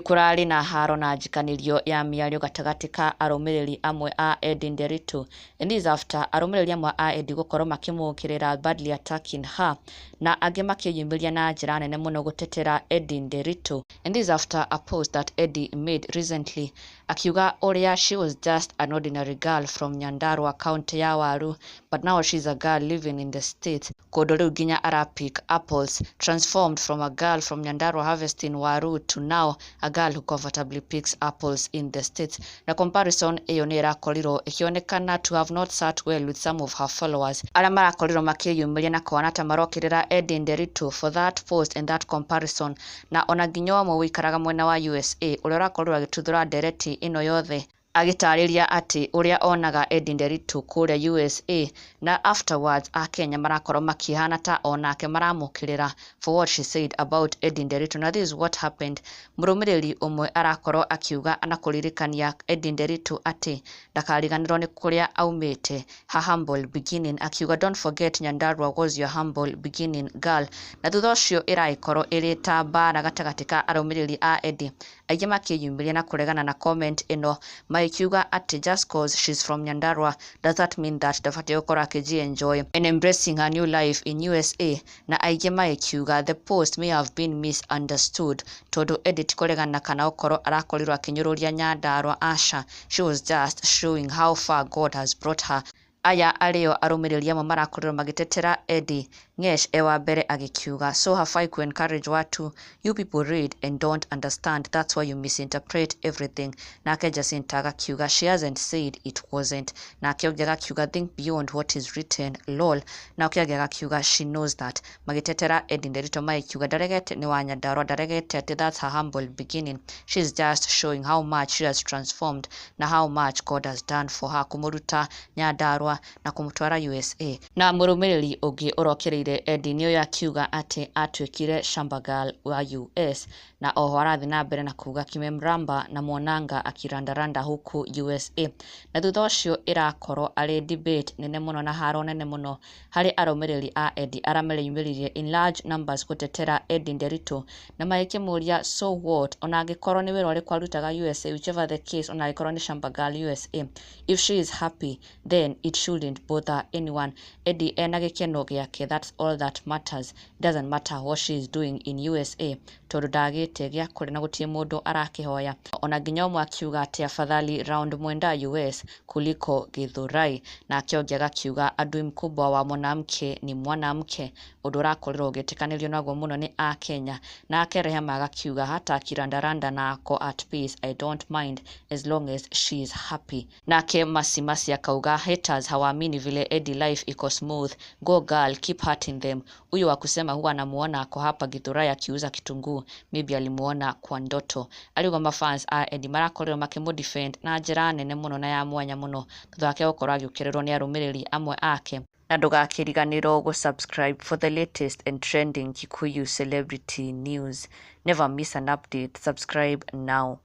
Nĩ kũrarĩ na haro na njikanĩrio ya mĩario gatagatĩ ka arũmĩrĩri amwe a EDDAY NDERITU, and this is after arũmĩrĩri amwe a EDDAY gũkorwo makĩmũkĩrĩra badly attacking her, na angĩ makĩyumĩria na njĩra nene mũno gũtetera EDDAY NDERITU, and this is after a post that EDDAY made recently, akiuga ũrĩa she was just an ordinary girl from Nyandarua county ya Waru, but now she's a girl living in the States, kũndũ rĩu nginya arapick apples, transformed from a girl from Nyandarua harvesting Waru to now a girl who comfortably picks apples in the States. Na comparison ĩyo nĩ ĩrakorirwo ĩkĩonekana to have not sat well with some of her followers, arĩa marakorirwo makĩyumĩria na kuona ta marokĩrĩra EDDAY NDERITU for that post and that comparison, na ona nginya ũmwe wĩikaraga mwena wa USA ũrĩa ũrakorirwo agĩtuthũra ndereti ĩno yothe agĩtarĩria atĩ ũrĩa onaga EDDAY NDERITU kũrĩa USA, na afterwards Akenya marakorwo makĩhana ta onake maramũkĩrĩra for what she said about EDDAY NDERITU. Na this is what happened. Mũrũmĩrĩri ũmwe arakorwo akiuga na kũririkania EDDAY NDERITU atĩ ndakariganĩrwo nĩ kũrĩa aumĩte, her humble beginning, akiuga don't forget Nyandarua was your humble beginning girl. Na thutha ũcio ĩragĩkorwo ĩrĩ ta mbara gatagatĩ ka arũmĩrĩri a EDDAY, aingĩ makĩyumĩria na kũregana na comment ĩno, akiuga ati just cause she's from Nyandarua does that mean that ndabatiĩ gũkorwo akĩji-enjoy and embracing her new life in USA. Na aingĩ magĩkiuga the post may have been misunderstood, tondũ EDDAY ti kũregana kana gũkorwo arakorirwo akĩnyũrũria Nyandarua, aca, she was just showing how far God has brought her. Aya arĩo arũmĩrĩri amwe marakorirwo magĩtetera EDDAY. Ngesh ewa mbere agĩkiuga, so hafai ku encourage watu, you people read and don't understand, that's why you misinterpret everything. Nake Jacinta agakiuga she hasn't said it wasn't, nake ũngĩ agakiuga think beyond what is written, lol. Na ũngĩ agakiuga she knows that. Magĩtetera EDDAY NDERITU magĩkiuga ndaregete nĩ wa Nyandarua, ndaregete ati that's her humble beginning, she's just showing how much she has transformed na how much God has done for her, kũmũruta Nyandarua na kũmũtwara USA. Na mũrũmĩrĩri ũngĩ ũrokĩrĩire EDDAY nĩ ũyũ akiuga atĩ atuĩkire shamba girl wa US, na oho arathiĩ na mbere na kuga kimemramba na mwonanga akirandaranda huku USA. Na thutha ũcio ĩrakorwo arĩ debate nene mũno na haro nene mũno harĩ arũmĩrĩri a EDDAY arĩa mareyumĩririe in large numbers gũtetera EDDAY NDERITU, na magĩkĩmũria so what, ona angĩkorwo nĩ wĩra ũrĩkũ arutaga USA, whichever the case, ona angĩkorwo nĩ shamba girl USA, if she is happy then it shouldn't bother anyone. EDDAY ena gĩkeno gĩake, that's all that matters, it doesn't matter what she is doing in USA, tondũ ndagĩte gĩa kũrĩa na gũtirĩ mũndũ arakĩhoya. Ona nginya ũmwe akiuga atĩ afadhali round mwenda US kuliko Githurai, na ũngĩ agakiuga adui mkubwa wa mwanamke ni mwanamke, ũndũ ũrakorirwo ũgĩtĩkanĩrio naguo mũno nĩ Akenya. Na Rehema agakiuga hata akirandaranda na ako at peace, I don't mind as long as she is happy. Nake Masimasi akauga haters hawaamini vile EDDAY life iko smooth, go girl keep hurting them. Huyu wa kusema huwa anamuona ako hapa Githurai akiuza kitunguu, maybe alimuona kwa ndoto. Aliuga mafans a EDDAY marakorirwo makĩmũdefend na njĩra nene mũno na ya mwanya mũno thutha wake gũkorwo agĩũkĩrĩrwo nĩ arũmĩrĩri amwe ake. Na ndũgakĩriganĩrwo gũ-subscribe for the latest and trending Kikuyu celebrity news. Never miss an update. Subscribe now.